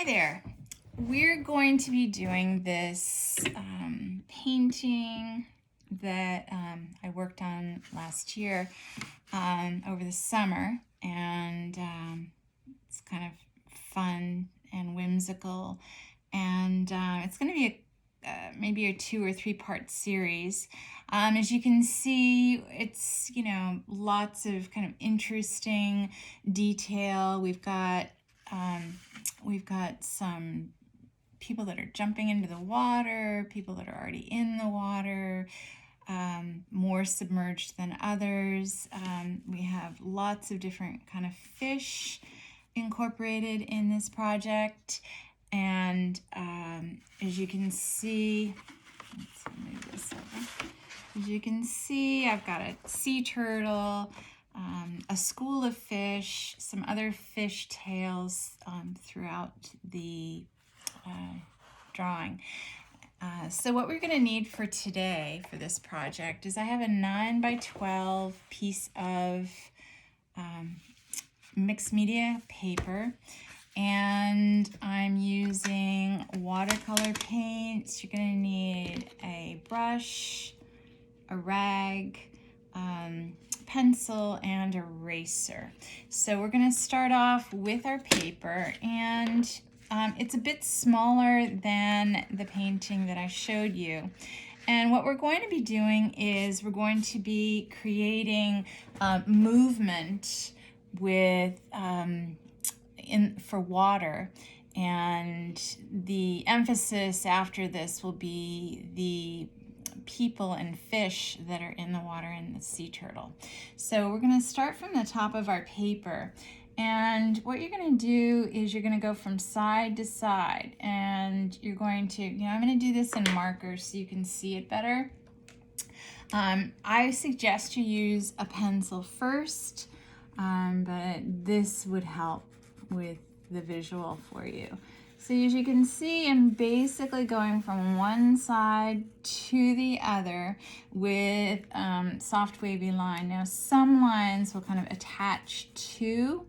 Hi there. We're going to be doing this painting that I worked on last year over the summer, and it's kind of fun and whimsical, and it's going to be maybe a 2 or 3 part series. As you can see, it's lots of kind of interesting detail. We've got some people that are jumping into the water, people that are already in the water, more submerged than others. We have lots of different kind of fish incorporated in this project. And as you can see, let's move this over. As you can see, I've got a sea turtle, a school of fish, some other fish tails throughout the drawing. So what we're going to need for today for this project is I have a 9 by 12 piece of mixed media paper, and I'm using watercolor paints. You're going to need a brush, a rag, pencil, and eraser. So we're going to start off with our paper, and it's a bit smaller than the painting that I showed you. And what we're going to be doing is we're going to be creating movement with for water, and the emphasis after this will be the people and fish that are in the water and the sea turtle. So we're going to start from the top of our paper, and what you're going to do is you're going to go from side to side, and you're going to, I'm going to do this in markers so you can see it better. I suggest you use a pencil first, but this would help with the visual for you. So as you can see, I'm basically going from one side to the other with soft wavy line. Now some lines will kind of attach to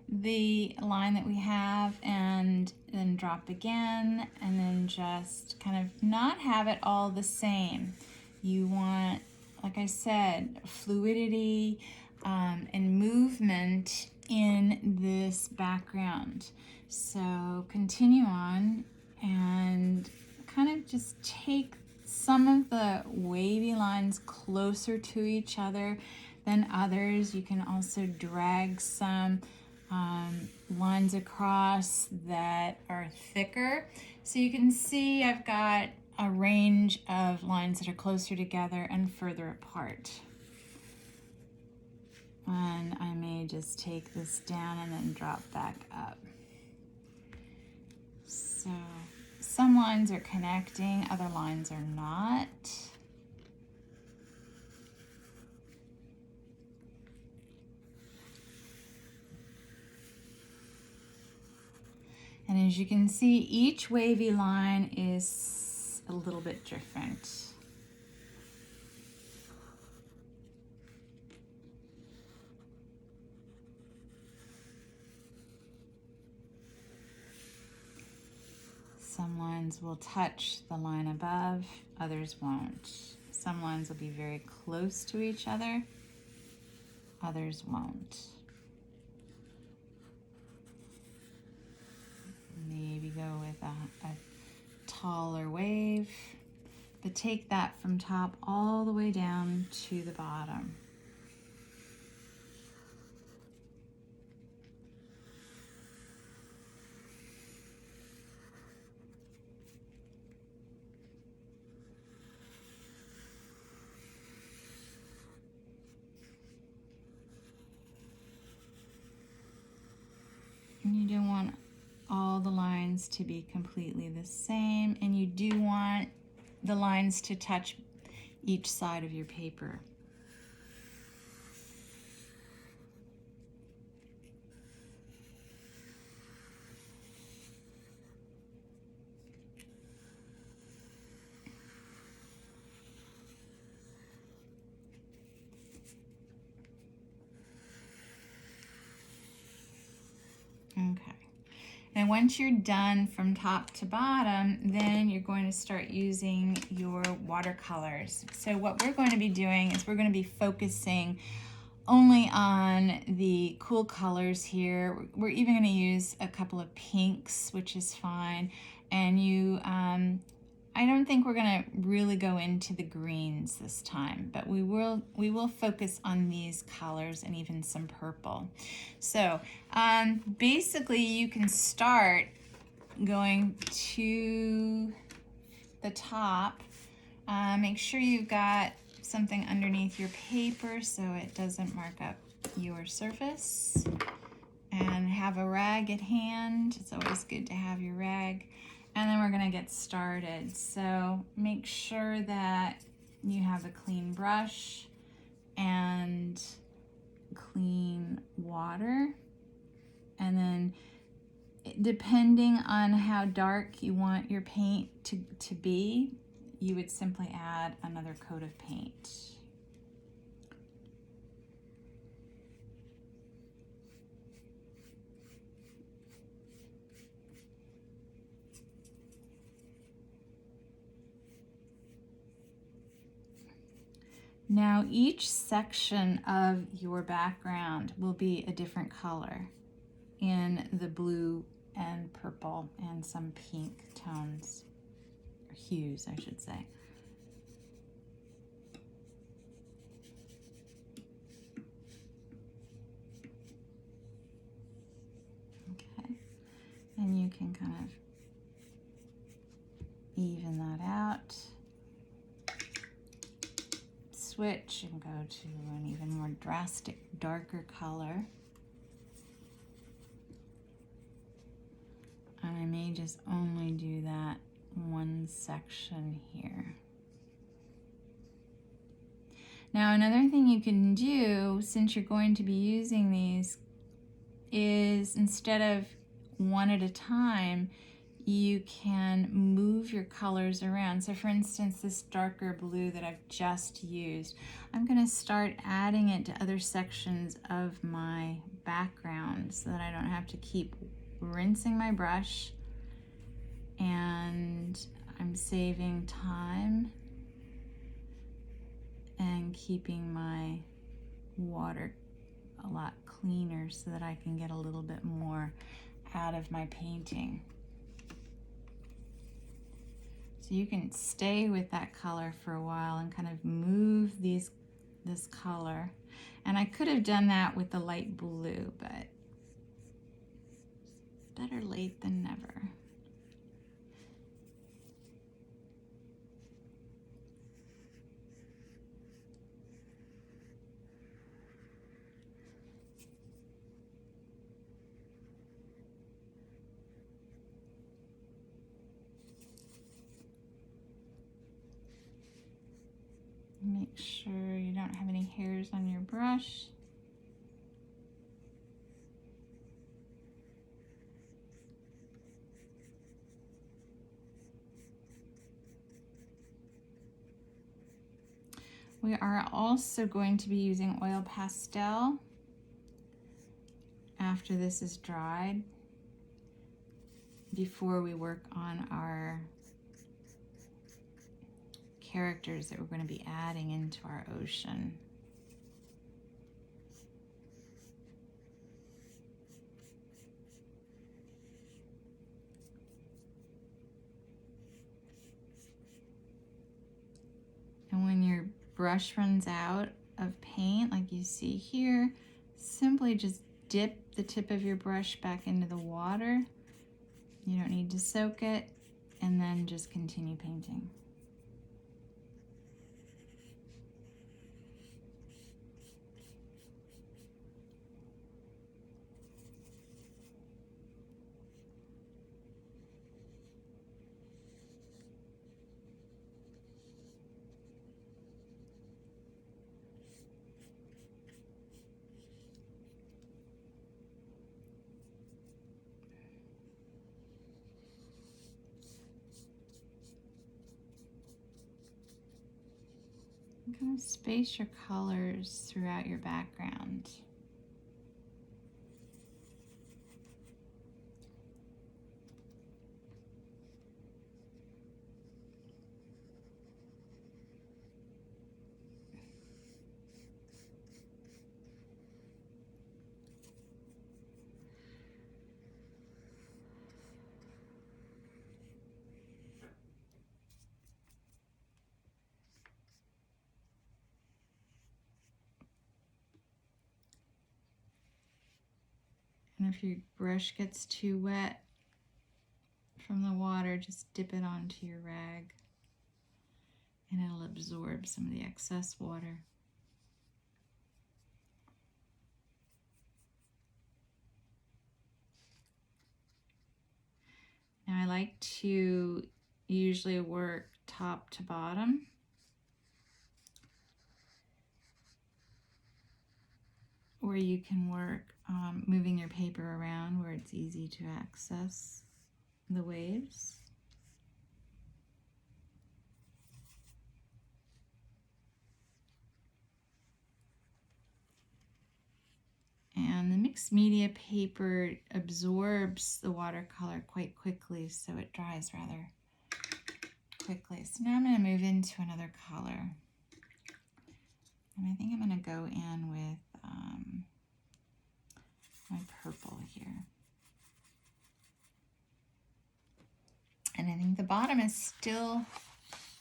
the line that we have and then drop again, and then just kind of not have it all the same. You want, like I said, fluidity and movement in this background. So continue on and kind of just take some of the wavy lines closer to each other than others. You can also drag some lines across that are thicker. So you can see I've got a range of lines that are closer together and further apart. And I may just take this down and then drop back up. So some lines are connecting, other lines are not. And as you can see, each wavy line is a little bit different. Some lines will touch the line above, others won't. Some lines will be very close to each other, others won't. Maybe go with a taller wave, but take that from top all the way down to the bottom. And you don't want all the lines to be completely the same, and you do want the lines to touch each side of your paper. Okay. And once you're done from top to bottom, then you're going to start using your watercolors. So what we're going to be doing is we're going to be focusing only on the cool colors here. We're even going to use a couple of pinks, which is fine. And I don't think we're going to really go into the greens this time, but we will focus on these colors and even some purple. So basically you can start going to the top. Make sure you've got something underneath your paper so it doesn't mark up your surface, and have a rag at hand. It's always good to have your rag. And then we're going to get started. So make sure that you have a clean brush and clean water. And then depending on how dark you want your paint to be, you would simply add another coat of paint. Now each section of your background will be a different color in the blue and purple and some pink tones, or hues I should say. Okay, and you can kind of even that out. Switch and go to an even more drastic, darker color. And I may just only do that one section here. Now another thing you can do, since you're going to be using these, is instead of one at a time, you can move your colors around. So for instance, this darker blue that I've just used, I'm going to start adding it to other sections of my background so that I don't have to keep rinsing my brush, and I'm saving time and keeping my water a lot cleaner so that I can get a little bit more out of my painting. So you can stay with that color for a while and kind of move this color. And I could have done that with the light blue, but better late than never. Make sure you don't have any hairs on your brush. We are also going to be using oil pastel after this is dried, before we work on our characters that we're going to be adding into our ocean. And when your brush runs out of paint, like you see here, simply just dip the tip of your brush back into the water. You don't need to soak it, and then just continue painting. Kind of space your colors throughout your background. And if your brush gets too wet from the water, just dip it onto your rag and it'll absorb some of the excess water. Now I like to usually work top to bottom. Or you can work moving your paper around where it's easy to access the waves. And the mixed media paper absorbs the watercolor quite quickly, so it dries rather quickly. So now I'm going to move into another color. And I think I'm going to go in with my purple here. And I think the bottom is still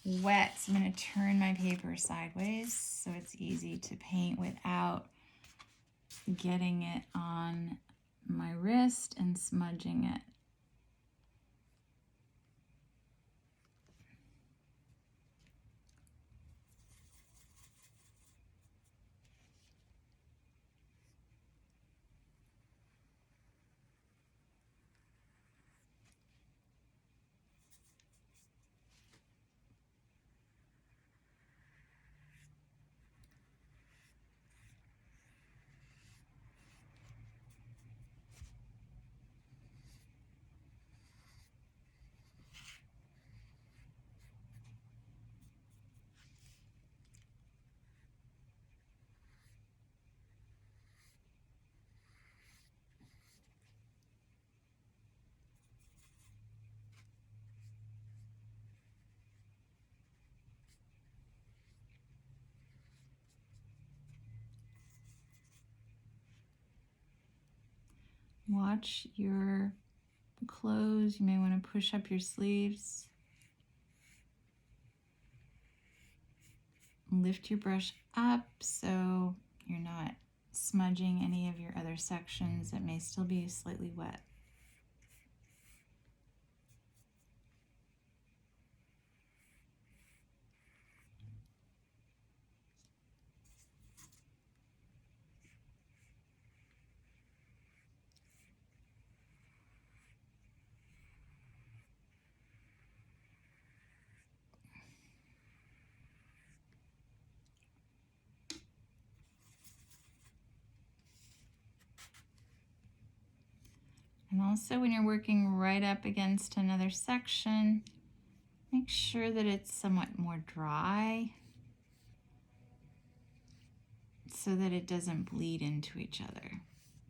wet, so I'm going to turn my paper sideways so it's easy to paint without getting it on my wrist and smudging it. Watch your clothes. You may want to push up your sleeves. Lift your brush up so you're not smudging any of your other sections that may still be slightly wet. And also when you're working right up against another section, make sure that it's somewhat more dry so that it doesn't bleed into each other.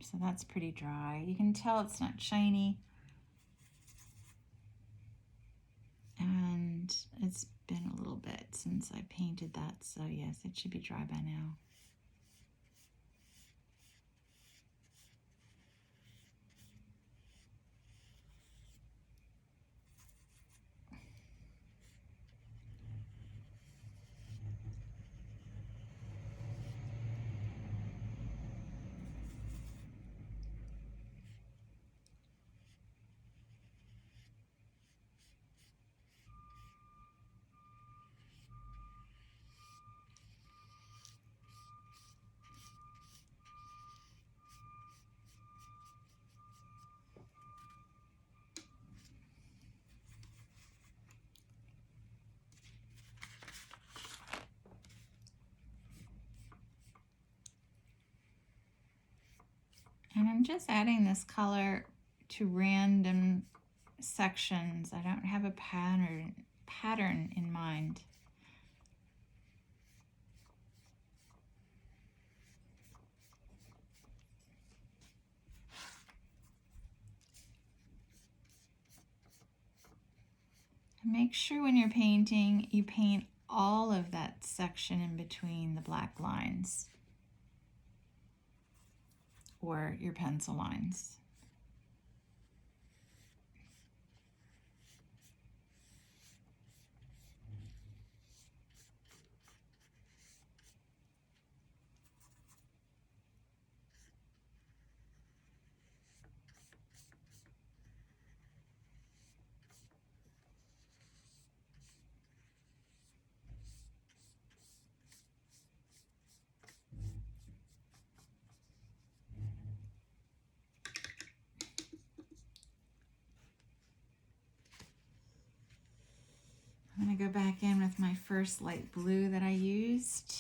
So that's pretty dry. You can tell it's not shiny. And it's been a little bit since I painted that, so yes, it should be dry by now. And I'm just adding this color to random sections. I don't have a pattern in mind. Make sure when you're painting, you paint all of that section in between the black lines or your pencil lines. go back in with my first light blue that I used.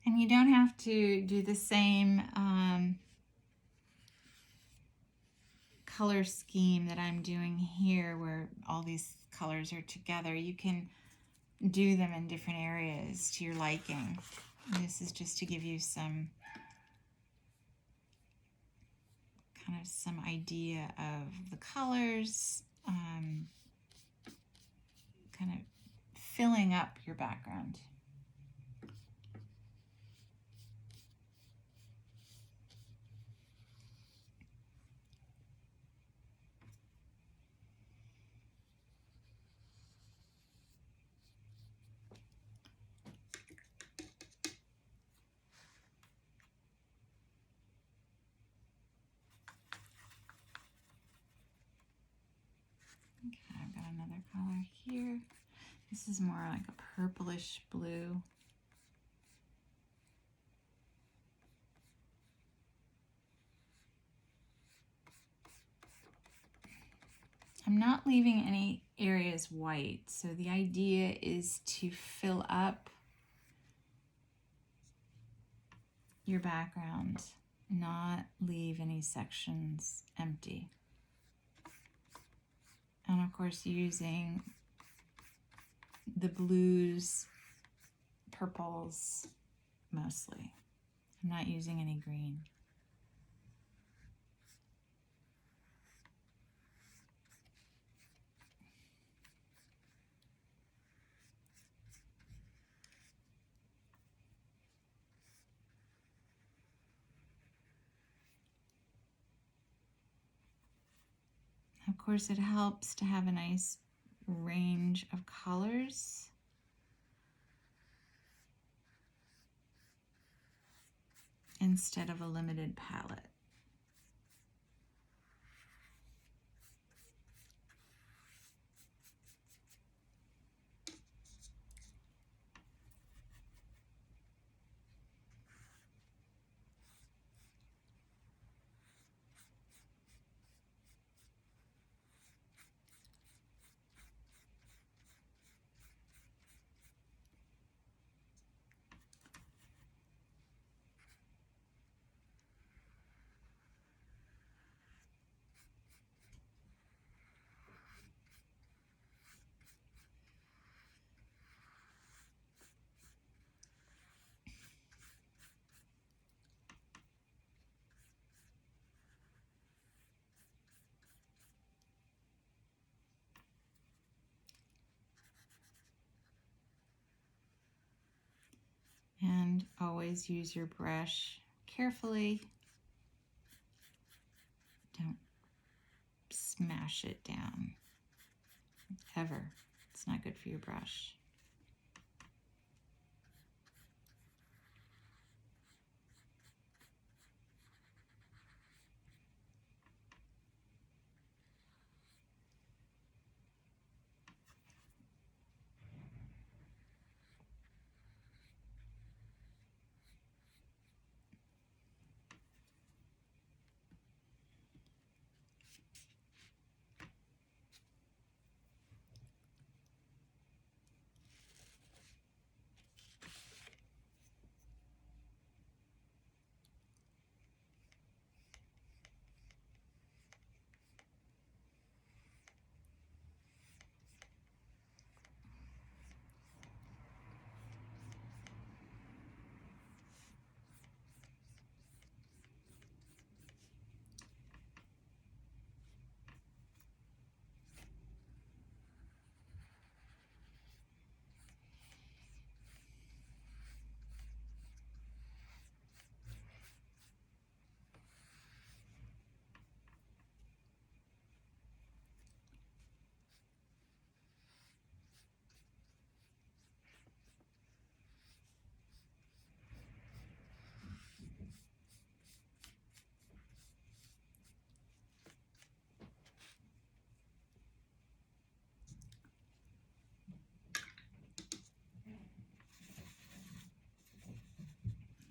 And you don't have to do the same color scheme that I'm doing here where all these colors are together. You can do them in different areas to your liking. This is just to give you some kind of some idea of the colors, kind of filling up your background. Okay, I've got another color here. This is more like a purplish blue. I'm not leaving any areas white, so the idea is to fill up your background, not leave any sections empty. And of course, using the blues, purples mostly. I'm not using any green. Of course, it helps to have a nice range of colors. Instead of a limited palette. And always use your brush carefully. Don't smash it down, ever. It's not good for your brush.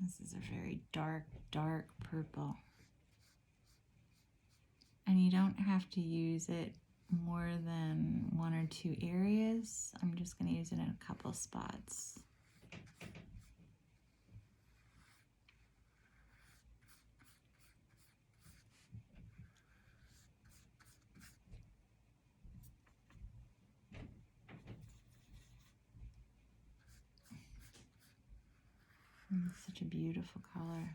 This is a very dark, dark purple. And you don't have to use it more than 1 or 2 areas. I'm just going to use it in a couple spots. It's such a beautiful color.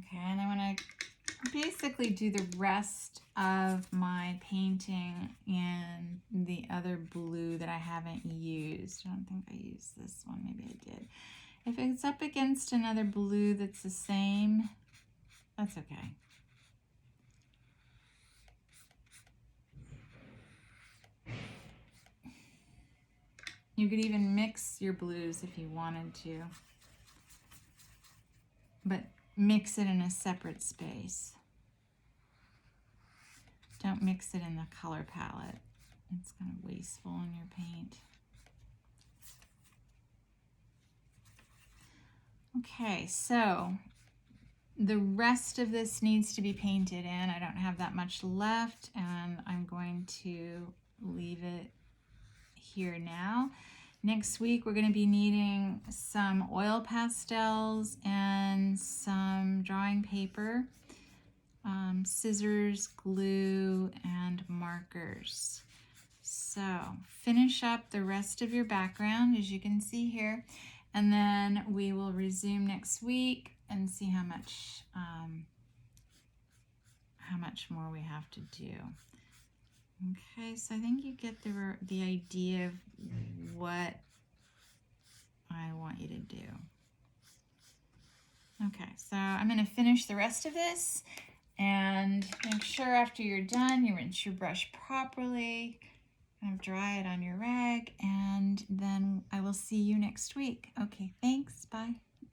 Okay, and I want to basically do the rest of my painting in the other blue that I haven't used. I don't think I used this one. Maybe I did. If it's up against another blue that's the same, that's okay. You could even mix your blues if you wanted to, but mix it in a separate space. Don't mix it in the color palette. It's kind of wasteful in your paint. Okay, so the rest of this needs to be painted in. I don't have that much left, and I'm going to leave it here now. Next week, we're going to be needing some oil pastels and some drawing paper, scissors, glue, and markers. So finish up the rest of your background, as you can see here, and then we will resume next week and see how much more we have to do. Okay, so I think you get the idea of what I want you to do. Okay, so I'm going to finish the rest of this, and make sure after you're done, you rinse your brush properly, kind of dry it on your rag, and then I will see you next week. Okay, thanks, bye.